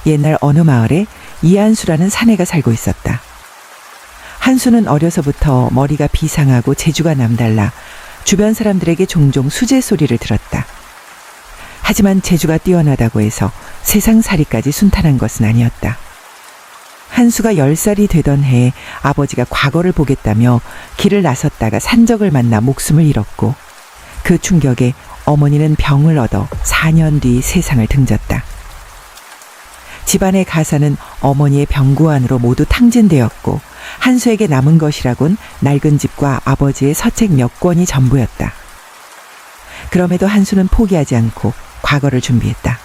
옛날 어느 마을에 이한수라는 사내가 살고 있었다. 한수는 어려서부터 머리가 비상하고 재주가 남달라 주변 사람들에게 종종 수제 소리를 들었다. 하지만 재주가 뛰어나다고 해서 세상살이까지 순탄한 것은 아니었다. 한수가 10살이 되던 해에 아버지가 과거를 보겠다며 길을 나섰다가 산적을 만나 목숨을 잃었고, 그 충격에 어머니는 병을 얻어 4년 뒤 세상을 등졌다. 집안의 가사는 어머니의 병구안으로 모두 탕진되었고, 한수에게 남은 것이라곤 낡은 집과 아버지의 서책 몇 권이 전부였다. 그럼에도 한수는 포기하지 않고 과거를 준비했다.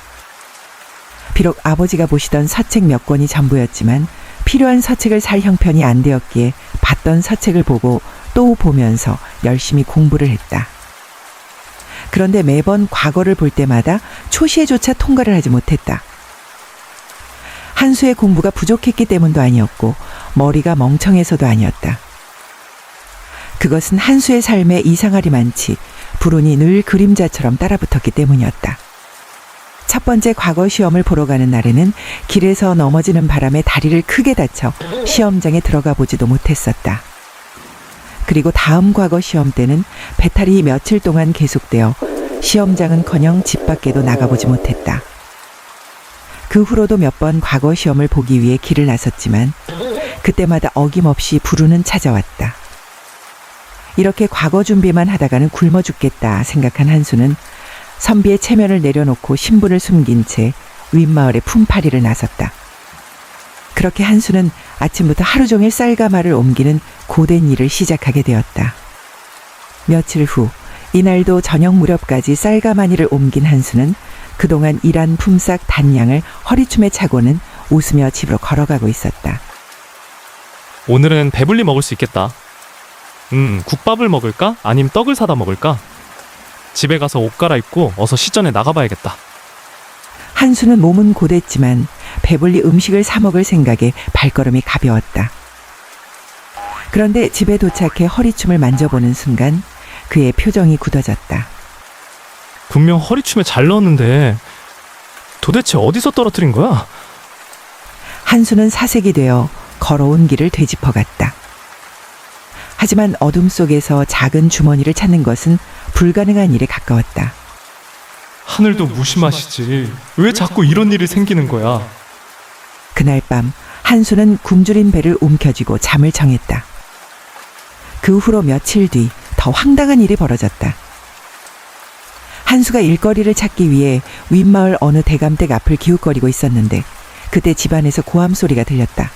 비록 아버지가 보시던 서책 몇 권이 전부였지만 필요한 서책을 살 형편이 안 되었기에 봤던 서책을 보고 또 보면서 열심히 공부를 했다. 그런데 매번 과거를 볼 때마다 초시에조차 통과를 하지 못했다. 한수의 공부가 부족했기 때문도 아니었고 머리가 멍청해서도 아니었다. 그것은 한수의 삶에 이상하리만치 불운이 늘 그림자처럼 따라붙었기 때문이었다. 첫 번째 과거 시험을 보러 가는 날에는 길에서 넘어지는 바람에 다리를 크게 다쳐 시험장에 들어가 보지도 못했었다. 그리고 다음 과거 시험 때는 배탈이 며칠 동안 계속되어 시험장은커녕 집 밖에도 나가보지 못했다. 그 후로도 몇 번 과거 시험을 보기 위해 길을 나섰지만 그때마다 어김없이 불운은 찾아왔다. 이렇게 과거 준비만 하다가는 굶어 죽겠다 생각한 한수는 선비의 체면을 내려놓고 신분을 숨긴 채 윗마을에 품팔이를 나섰다. 그렇게 한수는 아침부터 하루 종일 쌀가마를 옮기는 고된 일을 시작하게 되었다. 며칠 후 이날도 저녁 무렵까지 쌀가마니를 옮긴 한수는 그동안 일한 품삯 단량을 허리춤에 차고는 웃으며 집으로 걸어가고 있었다. 오늘은 배불리 먹을 수 있겠다. 국밥을 먹을까? 아님 떡을 사다 먹을까? 집에 가서 옷 갈아입고 어서 시전에 나가봐야겠다. 한수는 몸은 고됐지만 배불리 음식을 사 먹을 생각에 발걸음이 가벼웠다. 그런데 집에 도착해 허리춤을 만져보는 순간 그의 표정이 굳어졌다. 분명 허리춤에 잘 넣었는데 도대체 어디서 떨어뜨린 거야? 한수는 사색이 되어 걸어온 길을 되짚어갔다. 하지만 어둠 속에서 작은 주머니를 찾는 것은 불가능한 일에 가까웠다. 하늘도 무심하시지. 왜 자꾸 이런 일이 생기는 거야? 그날 밤 한수는 굶주린 배를 움켜쥐고 잠을 청했다. 그 후로 며칠 뒤 더 황당한 일이 벌어졌다. 한수가 일거리를 찾기 위해 윗마을 어느 대감댁 앞을 기웃거리고 있었는데 그때 집안에서 고함 소리가 들렸다.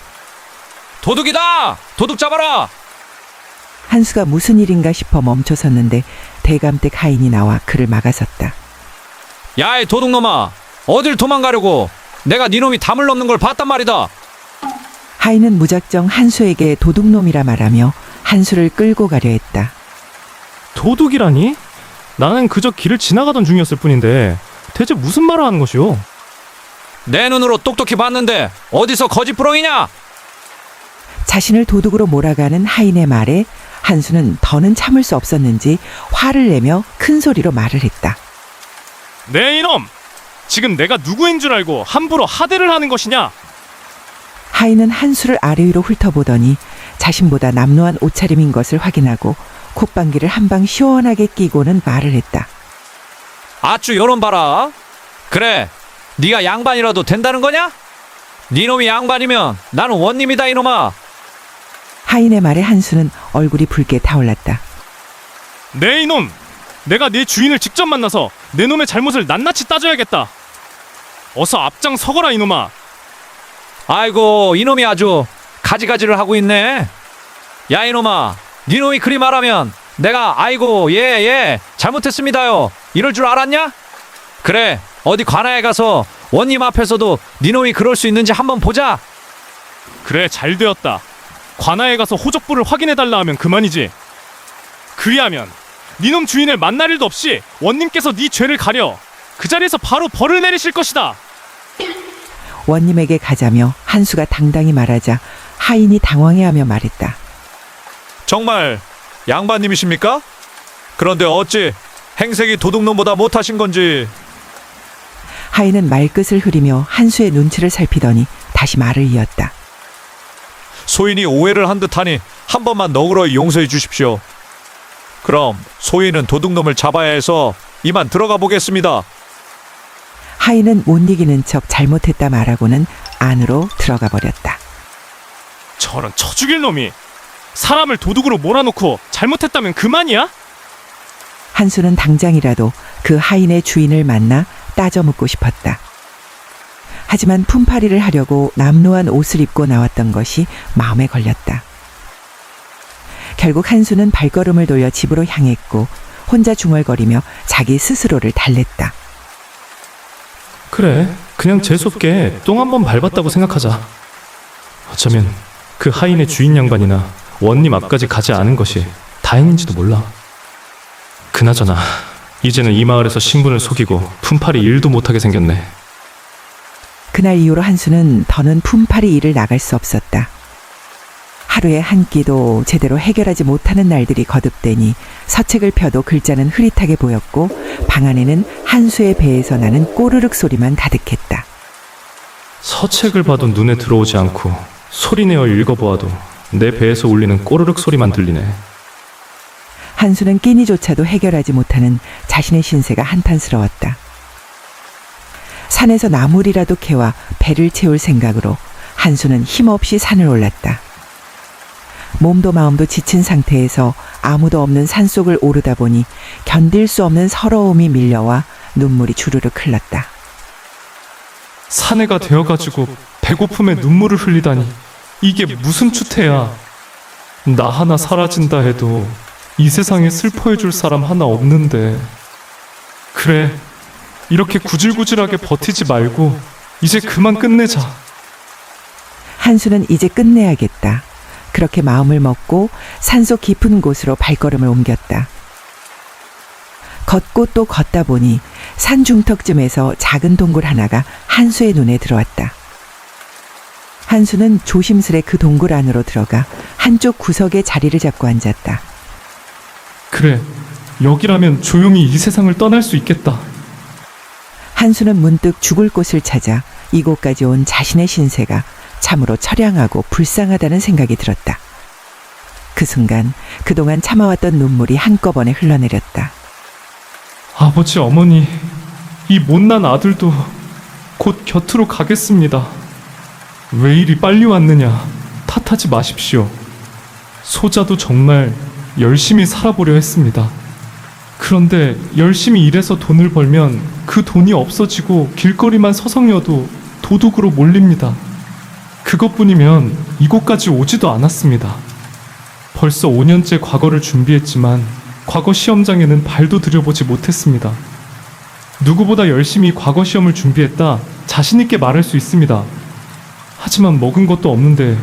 도둑이다! 도둑 잡아라! 한수가 무슨 일인가 싶어 멈춰섰는데 대감댁 하인이 나와 그를 막아섰다. 야, 이 도둑놈아! 어딜 도망가려고! 내가 니놈이 담을 넘는 걸 봤단 말이다! 하인은 무작정 한수에게 도둑놈이라 말하며 한수를 끌고 가려 했다. 도둑이라니? 나는 그저 길을 지나가던 중이었을 뿐인데 대체 무슨 말을 하는 것이오? 내 눈으로 똑똑히 봤는데 어디서 거짓부렁이냐! 자신을 도둑으로 몰아가는 하인의 말에 한수는 더는 참을 수 없었는지 화를 내며 큰 소리로 말을 했다. 네 이놈! 지금 내가 누구인 줄 알고 함부로 하대를 하는 것이냐? 하인은 한수를 아래 위로 훑어보더니 자신보다 남루한 옷차림인 것을 확인하고 콧방귀를 한 방 시원하게 끼고는 말을 했다. 아쭈 요런 봐라. 그래, 네가 양반이라도 된다는 거냐? 니놈이 양반이면 나는 원님이다 이놈아. 하인의 말에 한수는 얼굴이 붉게 타올랐다. 네 이놈! 내가 네 주인을 직접 만나서 내 놈의 잘못을 낱낱이 따져야겠다. 어서 앞장 서거라 이놈아. 아이고, 이놈이 아주 가지가지를 하고 있네. 야, 이놈아, 니놈이 그리 말하면 내가 아이고 예 잘못했습니다요 이럴 줄 알았냐? 그래, 어디 관아에 가서 원님 앞에서도 니놈이 그럴 수 있는지 한번 보자. 그래, 잘 되었다. 관아에 가서 호적부를 확인해달라 하면 그만이지. 그리하면 니놈 주인을 만날 일도 없이 원님께서 네 죄를 가려 그 자리에서 바로 벌을 내리실 것이다. 원님에게 가자며 한수가 당당히 말하자 하인이 당황해하며 말했다. 정말 양반님이십니까? 그런데 어찌 행색이 도둑놈보다 못하신 건지. 하인은 말끝을 흐리며 한수의 눈치를 살피더니 다시 말을 이었다. 소인이 오해를 한 듯하니 한 번만 너그러이 용서해 주십시오. 그럼 소인은 도둑놈을 잡아야 해서 이만 들어가 보겠습니다. 하인은 못 이기는 척 잘못했다 말하고는 안으로 들어가 버렸다. 저런 쳐죽일 놈이 사람을 도둑으로 몰아놓고 잘못했다면 그만이야? 한수는 당장이라도 그 하인의 주인을 만나 따져 묻고 싶었다. 하지만 품팔이를 하려고 남루한 옷을 입고 나왔던 것이 마음에 걸렸다. 결국 한수는 발걸음을 돌려 집으로 향했고 혼자 중얼거리며 자기 스스로를 달랬다. 그래, 그냥 재수없게 똥 한 번 밟았다고 생각하자. 어쩌면 그 하인의 주인 양반이나 원님 앞까지 가지 않은 것이 다행인지도 몰라. 그나저나 이제는 이 마을에서 신분을 속이고 품팔이 일도 못하게 생겼네. 그날 이후로 한수는 더는 품팔이 일을 나갈 수 없었다. 하루에 한 끼도 제대로 해결하지 못하는 날들이 거듭되니 서책을 펴도 글자는 흐릿하게 보였고 방 안에는 한수의 배에서 나는 꼬르륵 소리만 가득했다. 서책을 봐도 눈에 들어오지 않고 소리내어 읽어보아도 내 배에서 울리는 꼬르륵 소리만 들리네. 한수는 끼니조차도 해결하지 못하는 자신의 신세가 한탄스러웠다. 산에서 나물이라도 캐와 배를 채울 생각으로 한수는 힘없이 산을 올랐다. 몸도 마음도 지친 상태에서 아무도 없는 산속을 오르다 보니 견딜 수 없는 서러움이 밀려와 눈물이 주르륵 흘렀다. 사내가 되어가지고 배고픔에 눈물을 흘리다니 이게 무슨 추태야. 나 하나 사라진다 해도 이 세상에 슬퍼해줄 사람 하나 없는데. 그래, 이렇게 구질구질하게 버티지 말고 이제 그만 끝내자. 한수는 이제 끝내야겠다. 그렇게 마음을 먹고 산속 깊은 곳으로 발걸음을 옮겼다. 걷고 또 걷다 보니 산 중턱쯤에서 작은 동굴 하나가 한수의 눈에 들어왔다. 한수는 조심스레 그 동굴 안으로 들어가 한쪽 구석에 자리를 잡고 앉았다. 그래, 여기라면 조용히 이 세상을 떠날 수 있겠다. 한수는 문득 죽을 곳을 찾아 이곳까지 온 자신의 신세가 참으로 처량하고 불쌍하다는 생각이 들었다. 그 순간 그동안 참아왔던 눈물이 한꺼번에 흘러내렸다. 아버지, 어머니, 이 못난 아들도 곧 곁으로 가겠습니다. 왜 이리 빨리 왔느냐 탓하지 마십시오. 소자도 정말 열심히 살아보려 했습니다. 그런데 열심히 일해서 돈을 벌면 그 돈이 없어지고 길거리만 서성여도 도둑으로 몰립니다. 그것뿐이면 이곳까지 오지도 않았습니다. 벌써 5년째 과거를 준비했지만 과거 시험장에는 발도 들여보지 못했습니다. 누구보다 열심히 과거 시험을 준비했다 자신 있게 말할 수 있습니다. 하지만 먹은 것도 없는데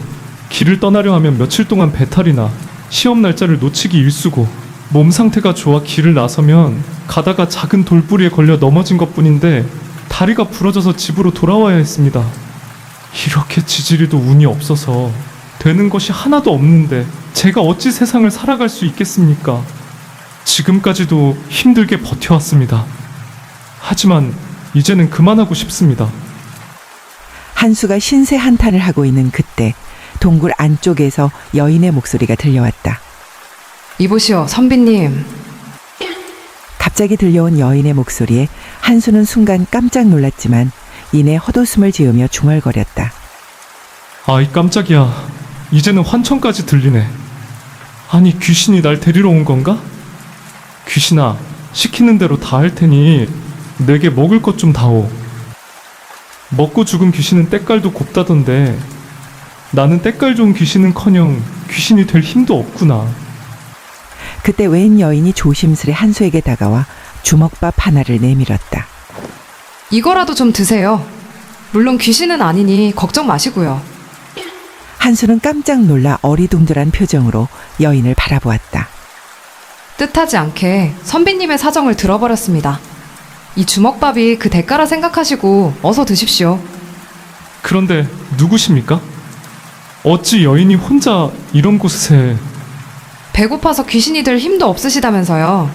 길을 떠나려 하면 며칠 동안 배탈이나 시험 날짜를 놓치기 일쑤고 몸 상태가 좋아 길을 나서면 가다가 작은 돌부리에 걸려 넘어진 것뿐인데 다리가 부러져서 집으로 돌아와야 했습니다. 이렇게 지지리도 운이 없어서 되는 것이 하나도 없는데 제가 어찌 세상을 살아갈 수 있겠습니까? 지금까지도 힘들게 버텨왔습니다. 하지만 이제는 그만하고 싶습니다. 한수가 신세 한탄을 하고 있는 그때 동굴 안쪽에서 여인의 목소리가 들려왔다. 이보시오, 선비님. 갑자기 들려온 여인의 목소리에 한수는 순간 깜짝 놀랐지만 이내 헛웃음을 지으며 중얼거렸다. 아이 깜짝이야. 이제는 환청까지 들리네. 아니 귀신이 날 데리러 온 건가? 귀신아, 시키는 대로 다 할 테니 내게 먹을 것 좀 다오. 먹고 죽은 귀신은 때깔도 곱다던데 나는 때깔 좋은 귀신은커녕 귀신이 될 힘도 없구나. 그때 웬 여인이 조심스레 한수에게 다가와 주먹밥 하나를 내밀었다. 이거라도 좀 드세요. 물론 귀신은 아니니 걱정 마시고요. 한수는 깜짝 놀라 어리둥절한 표정으로 여인을 바라보았다. 뜻하지 않게 선비님의 사정을 들어버렸습니다. 이 주먹밥이 그 대가라 생각하시고 어서 드십시오. 그런데 누구십니까? 어찌 여인이 혼자 이런 곳에... 배고파서 귀신이 될 힘도 없으시다면서요.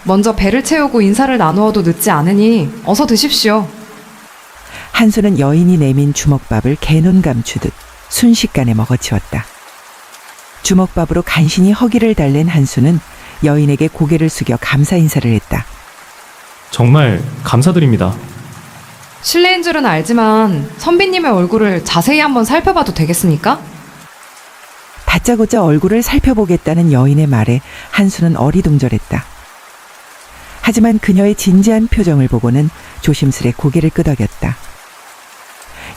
먼저 배를 채우고 인사를 나누어도 늦지 않으니 어서 드십시오. 한수는 여인이 내민 주먹밥을 개눈 감추듯 순식간에 먹어치웠다. 주먹밥으로 간신히 허기를 달랜 한수는 여인에게 고개를 숙여 감사 인사를 했다. 정말 감사드립니다. 실례인 줄은 알지만 선비님의 얼굴을 자세히 한번 살펴봐도 되겠습니까? 다짜고짜 얼굴을 살펴보겠다는 여인의 말에 한수는 어리둥절했다. 하지만 그녀의 진지한 표정을 보고는 조심스레 고개를 끄덕였다.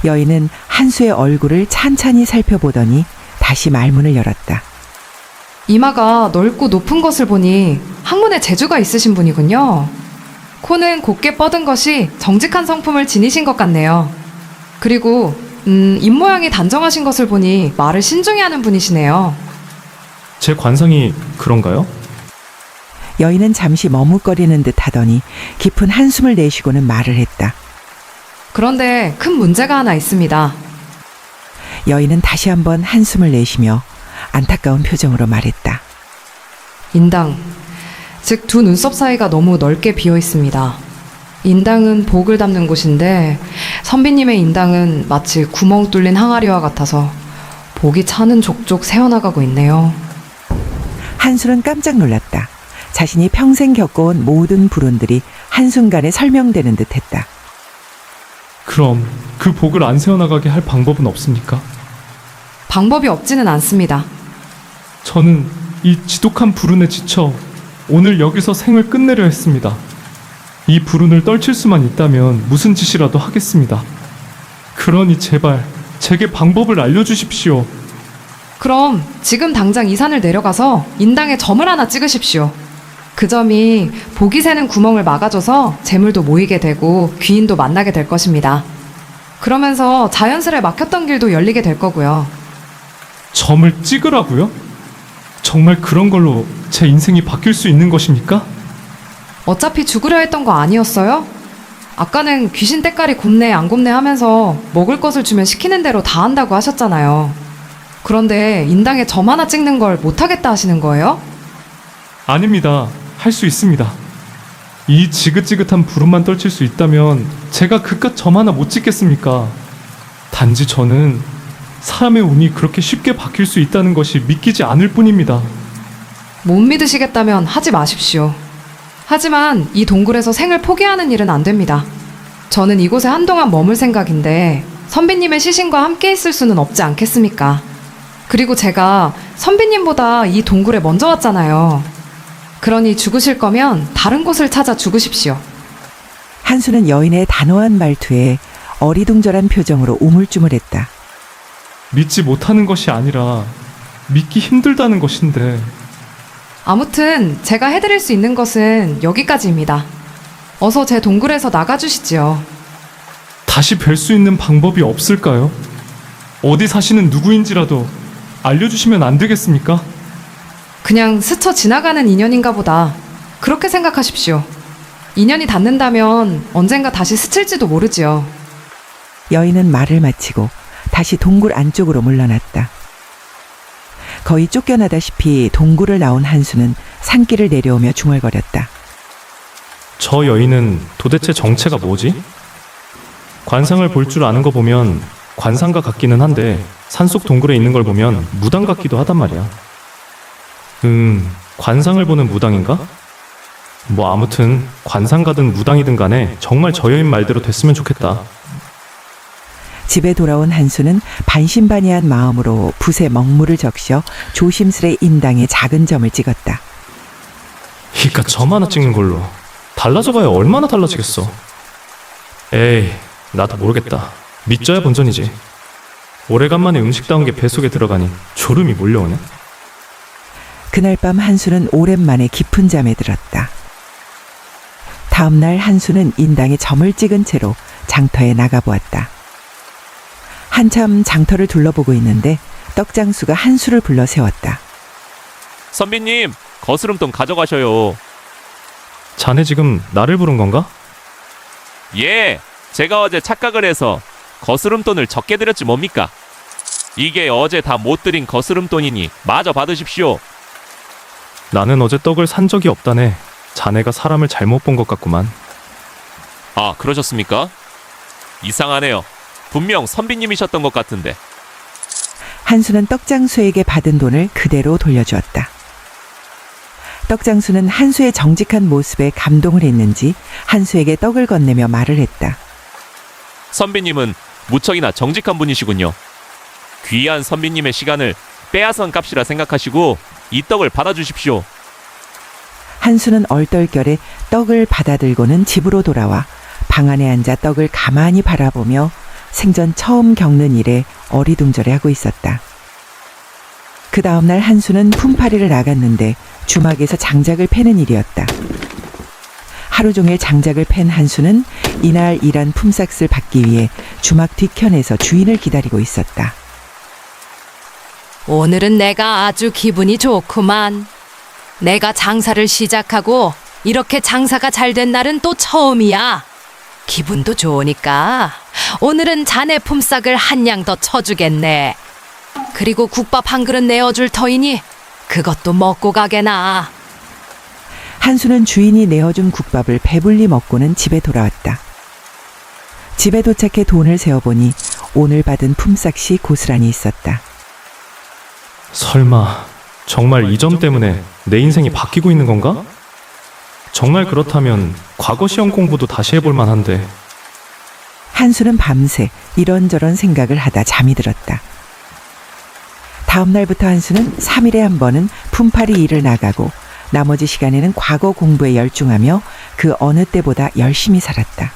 여인은 한수의 얼굴을 찬찬히 살펴보더니 다시 말문을 열었다. 이마가 넓고 높은 것을 보니 학문에 재주가 있으신 분이군요. 코는 곱게 뻗은 것이 정직한 성품을 지니신 것 같네요. 그리고 입모양이 단정하신 것을 보니 말을 신중히 하는 분이시네요. 제 관상이 그런가요? 여인은 잠시 머뭇거리는 듯 하더니 깊은 한숨을 내쉬고는 말을 했다. 그런데 큰 문제가 하나 있습니다. 여인은 다시 한번 한숨을 내쉬며 안타까운 표정으로 말했다. 인당, 즉 두 눈썹 사이가 너무 넓게 비어 있습니다. 인당은 복을 담는 곳인데 선비님의 인당은 마치 구멍 뚫린 항아리와 같아서 복이 차는 족족 새어나가고 있네요. 한수는 깜짝 놀랐다. 자신이 평생 겪어온 모든 불운들이 한순간에 설명되는 듯 했다. 그럼 그 복을 안 세워나가게 할 방법은 없습니까? 방법이 없지는 않습니다. 저는 이 지독한 불운에 지쳐 오늘 여기서 생을 끝내려 했습니다. 이 불운을 떨칠 수만 있다면 무슨 짓이라도 하겠습니다. 그러니 제발 제게 방법을 알려주십시오. 그럼 지금 당장 이 산을 내려가서 인당에 점을 하나 찍으십시오. 그 점이 복이 새는 구멍을 막아줘서 재물도 모이게 되고 귀인도 만나게 될 것입니다. 그러면서 자연스레 막혔던 길도 열리게 될 거고요. 점을 찍으라고요? 정말 그런 걸로 제 인생이 바뀔 수 있는 것입니까? 어차피 죽으려 했던 거 아니었어요? 아까는 귀신 때깔이 곱네 안 곱네 하면서 먹을 것을 주면 시키는 대로 다 한다고 하셨잖아요. 그런데 인당에 점 하나 찍는 걸 못하겠다 하시는 거예요? 아닙니다. 할 수 있습니다. 이 지긋지긋한 불운만 떨칠 수 있다면 제가 그깟 점 하나 못 찍겠습니까? 단지 저는 사람의 운이 그렇게 쉽게 바뀔 수 있다는 것이 믿기지 않을 뿐입니다. 못 믿으시겠다면 하지 마십시오. 하지만 이 동굴에서 생을 포기하는 일은 안 됩니다. 저는 이곳에 한동안 머물 생각인데 선비님의 시신과 함께 있을 수는 없지 않겠습니까? 그리고 제가 선비님보다 이 동굴에 먼저 왔잖아요. 그러니 죽으실 거면 다른 곳을 찾아 죽으십시오. 한수는 여인의 단호한 말투에 어리둥절한 표정으로 우물쭈물했다. 믿지 못하는 것이 아니라 믿기 힘들다는 것인데 아무튼 제가 해드릴 수 있는 것은 여기까지입니다. 어서 제 동굴에서 나가주시지요. 다시 뵐 수 있는 방법이 없을까요? 어디 사시는 누구인지라도 알려주시면 안 되겠습니까? 그냥 스쳐 지나가는 인연인가 보다. 그렇게 생각하십시오. 인연이 닿는다면 언젠가 다시 스칠지도 모르지요. 여인은 말을 마치고 다시 동굴 안쪽으로 물러났다. 거의 쫓겨나다시피 동굴을 나온 한수는 산길을 내려오며 중얼거렸다. 저 여인은 도대체 정체가 뭐지? 관상을 볼 줄 아는 거 보면 관상가 같기는 한데 산속 동굴에 있는 걸 보면 무당 같기도 하단 말이야. 관상을 보는 무당인가? 뭐 아무튼 관상가든 무당이든 간에 정말 저 여인 말대로 됐으면 좋겠다. 집에 돌아온 한수는 반신반의한 마음으로 붓에 먹물을 적셔 조심스레 인당에 작은 점을 찍었다. 이깟 점 하나 찍는 걸로 달라져봐야 얼마나 달라지겠어. 에이, 나도 모르겠다. 믿져야 본전이지. 오래간만에 음식다운 게 뱃속에 들어가니 졸음이 몰려오네. 그날 밤 한수는 오랜만에 깊은 잠에 들었다. 다음날 한수는 인당에 점을 찍은 채로 장터에 나가보았다. 한참 장터를 둘러보고 있는데 떡장수가 한수를 불러 세웠다. 선비님, 거스름돈 가져가셔요. 자네 지금 나를 부른 건가? 예, 제가 어제 착각을 해서 거스름돈을 적게 드렸지 뭡니까? 이게 어제 다 못 드린 거스름돈이니 마저 받으십시오. 나는 어제 떡을 산 적이 없다네. 자네가 사람을 잘못 본 것 같구만. 아, 그러셨습니까? 이상하네요. 분명 선비님이셨던 것 같은데. 한수는 떡장수에게 받은 돈을 그대로 돌려주었다. 떡장수는 한수의 정직한 모습에 감동을 했는지 한수에게 떡을 건네며 말을 했다. 선비님은 무척이나 정직한 분이시군요. 귀한 선비님의 시간을 빼앗은 값이라 생각하시고 이 떡을 받아주십시오. 한수는 얼떨결에 떡을 받아들고는 집으로 돌아와 방 안에 앉아 떡을 가만히 바라보며 생전 처음 겪는 일에 어리둥절해하고 있었다. 그 다음날 한수는 품팔이를 나갔는데 주막에서 장작을 패는 일이었다. 하루 종일 장작을 팬 한수는 이날 일한 품삯을 받기 위해 주막 뒤편에서 주인을 기다리고 있었다. 오늘은 내가 아주 기분이 좋구만. 내가 장사를 시작하고 이렇게 장사가 잘 된 날은 또 처음이야. 기분도 좋으니까 오늘은 자네 품삯을 한 양 더 쳐주겠네. 그리고 국밥 한 그릇 내어줄 터이니 그것도 먹고 가게나. 한수는 주인이 내어준 국밥을 배불리 먹고는 집에 돌아왔다. 집에 도착해 돈을 세어보니 오늘 받은 품삯이 고스란히 있었다. 설마 정말 이 점 때문에 내 인생이 바뀌고 있는 건가? 정말 그렇다면 과거 시험 공부도 다시 해볼 만한데. 한수는 밤새 이런저런 생각을 하다 잠이 들었다. 다음 날부터 한수는 3일에 한 번은 품팔이 일을 나가고 나머지 시간에는 과거 공부에 열중하며 그 어느 때보다 열심히 살았다.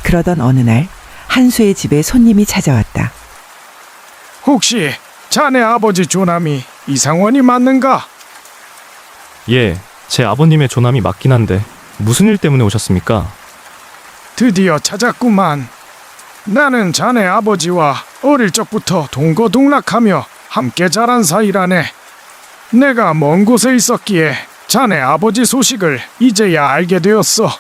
그러던 어느 날 한수의 집에 손님이 찾아왔다. 혹시 자네 아버지 조남이 이상원이 맞는가? 예, 제 아버님의 조남이 맞긴 한데 무슨 일 때문에 오셨습니까? 드디어 찾았구만. 나는 자네 아버지와 어릴 적부터 동거동락하며 함께 자란 사이라네. 내가 먼 곳에 있었기에 자네 아버지 소식을 이제야 알게 되었어.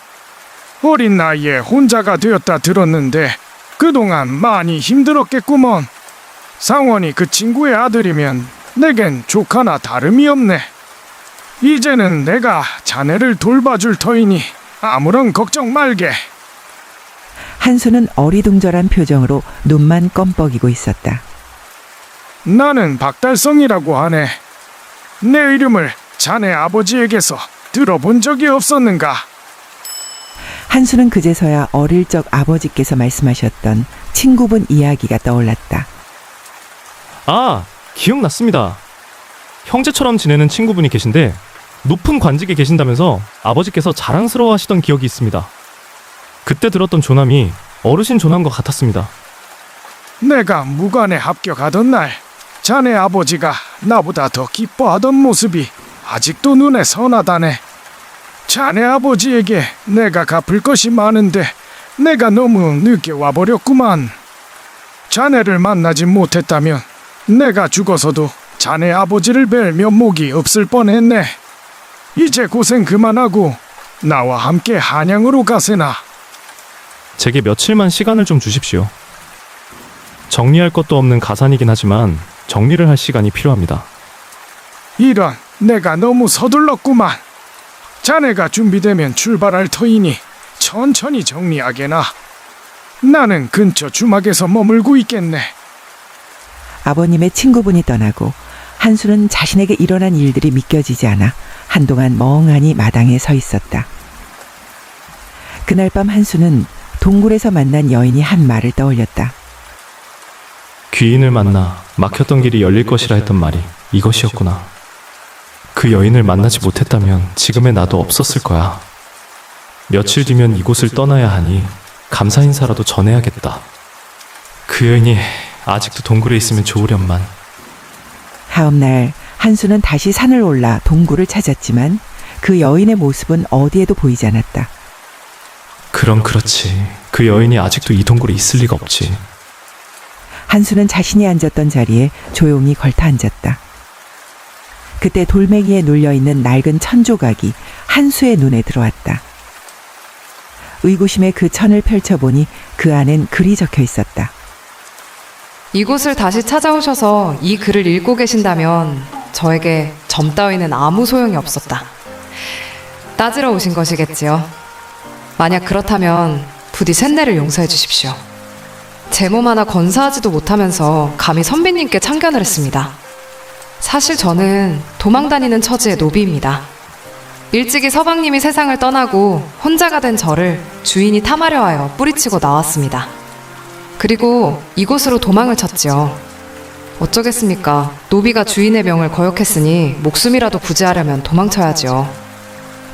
어린 나이에 혼자가 되었다 들었는데 그동안 많이 힘들었겠구먼. 상원이 그 친구의 아들이면 내겐 조카나 다름이 없네. 이제는 내가 자네를 돌봐줄 터이니 아무런 걱정 말게. 한수는 어리둥절한 표정으로 눈만 껌뻑이고 있었다. 나는 박달성이라고 하네. 내 이름을 자네 아버지에게서 들어본 적이 없었는가? 한수는 그제서야 어릴 적 아버지께서 말씀하셨던 친구분 이야기가 떠올랐다. 아, 기억났습니다. 형제처럼 지내는 친구분이 계신데 높은 관직에 계신다면서 아버지께서 자랑스러워하시던 기억이 있습니다. 그때 들었던 조남이 어르신 조남과 같았습니다. 내가 무관에 합격하던 날 자네 아버지가 나보다 더 기뻐하던 모습이 아직도 눈에 선하다네. 자네 아버지에게 내가 갚을 것이 많은데 내가 너무 늦게 와버렸구만. 자네를 만나지 못했다면 내가 죽어서도 자네 아버지를 뵐 면목이 없을 뻔했네. 이제 고생 그만하고 나와 함께 한양으로 가세나. 제게 며칠만 시간을 좀 주십시오. 정리할 것도 없는 가산이긴 하지만 정리를 할 시간이 필요합니다. 이런, 내가 너무 서둘렀구만. 자네가 준비되면 출발할 터이니 천천히 정리하게나. 나는 근처 주막에서 머물고 있겠네. 아버님의 친구분이 떠나고 한수는 자신에게 일어난 일들이 믿겨지지 않아 한동안 멍하니 마당에 서 있었다. 그날 밤 한수는 동굴에서 만난 여인이 한 말을 떠올렸다. 귀인을 만나 막혔던 길이 열릴 것이라 했던 말이 이것이었구나. 그 여인을 만나지 못했다면 지금의 나도 없었을 거야. 며칠 뒤면 이곳을 떠나야 하니 감사 인사라도 전해야겠다. 그 여인이 아직도 동굴에 있으면 좋으련만. 다음 날 한수는 다시 산을 올라 동굴을 찾았지만 그 여인의 모습은 어디에도 보이지 않았다. 그럼 그렇지. 그 여인이 아직도 이 동굴에 있을 리가 없지. 한수는 자신이 앉았던 자리에 조용히 걸터 앉았다. 그때 돌멩이에 눌려있는 낡은 천 조각이 한수의 눈에 들어왔다. 의구심에 그 천을 펼쳐보니 그 안엔 글이 적혀 있었다. 이곳을 다시 찾아오셔서 이 글을 읽고 계신다면 저에게 점 따위는 아무 소용이 없었다. 따지러 오신 것이겠지요. 만약 그렇다면 부디 쇳내를 용서해 주십시오. 제 몸 하나 건사하지도 못하면서 감히 선비님께 참견을 했습니다. 사실 저는 도망 다니는 처지의 노비입니다. 일찍이 서방님이 세상을 떠나고 혼자가 된 저를 주인이 탐하려 하여 뿌리치고 나왔습니다. 그리고 이곳으로 도망을 쳤지요. 어쩌겠습니까? 노비가 주인의 명을 거역했으니 목숨이라도 부지하려면 도망쳐야지요.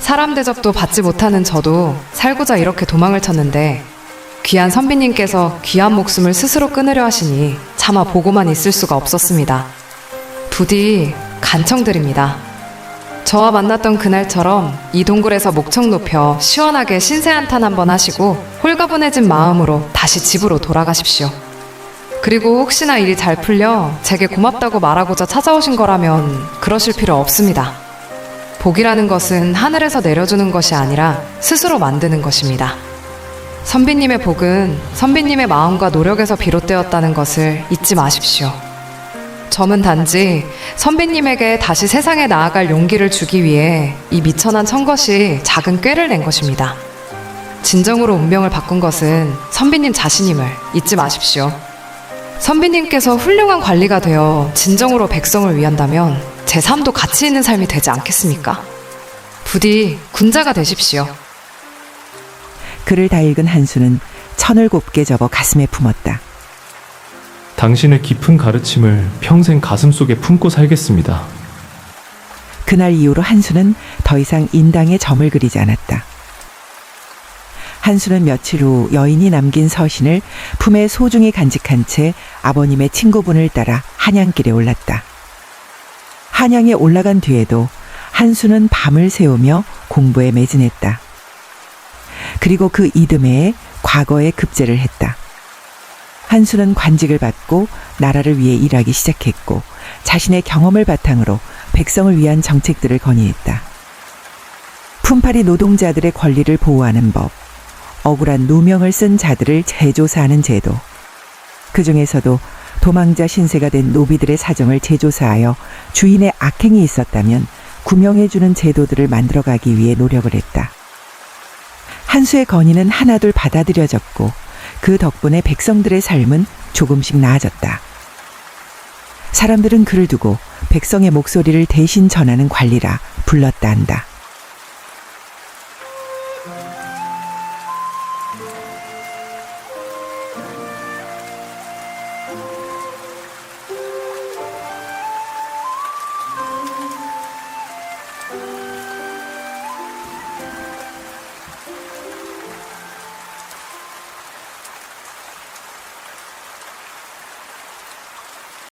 사람 대접도 받지 못하는 저도 살고자 이렇게 도망을 쳤는데 귀한 선비님께서 귀한 목숨을 스스로 끊으려 하시니 차마 보고만 있을 수가 없었습니다. 부디 간청드립니다. 저와 만났던 그날처럼 이 동굴에서 목청 높여 시원하게 신세 한탄 한번 하시고 홀가분해진 마음으로 다시 집으로 돌아가십시오. 그리고 혹시나 일이 잘 풀려 제게 고맙다고 말하고자 찾아오신 거라면 그러실 필요 없습니다. 복이라는 것은 하늘에서 내려주는 것이 아니라 스스로 만드는 것입니다. 선비님의 복은 선비님의 마음과 노력에서 비롯되었다는 것을 잊지 마십시오. 점은 단지 선비님에게 다시 세상에 나아갈 용기를 주기 위해 이 미천한 천것이 작은 꾀를 낸 것입니다. 진정으로 운명을 바꾼 것은 선비님 자신임을 잊지 마십시오. 선비님께서 훌륭한 관리가 되어 진정으로 백성을 위한다면 제 삶도 가치 있는 삶이 되지 않겠습니까? 부디 군자가 되십시오. 글을 다 읽은 한수는 천을 곱게 접어 가슴에 품었다. 당신의 깊은 가르침을 평생 가슴속에 품고 살겠습니다. 그날 이후로 한수는 더 이상 인당에 점을 그리지 않았다. 한수는 며칠 후 여인이 남긴 서신을 품에 소중히 간직한 채 아버님의 친구분을 따라 한양길에 올랐다. 한양에 올라간 뒤에도 한수는 밤을 새우며 공부에 매진했다. 그리고 그 이듬해에 과거에 급제를 했다. 한수는 관직을 받고 나라를 위해 일하기 시작했고 자신의 경험을 바탕으로 백성을 위한 정책들을 건의했다. 품팔이 노동자들의 권리를 보호하는 법, 억울한 누명을 쓴 자들을 재조사하는 제도, 그 중에서도 도망자 신세가 된 노비들의 사정을 재조사하여 주인의 악행이 있었다면 구명해주는 제도들을 만들어가기 위해 노력을 했다. 한수의 건의는 하나둘 받아들여졌고 그 덕분에 백성들의 삶은 조금씩 나아졌다. 사람들은 그를 두고 백성의 목소리를 대신 전하는 관리라 불렀다 한다.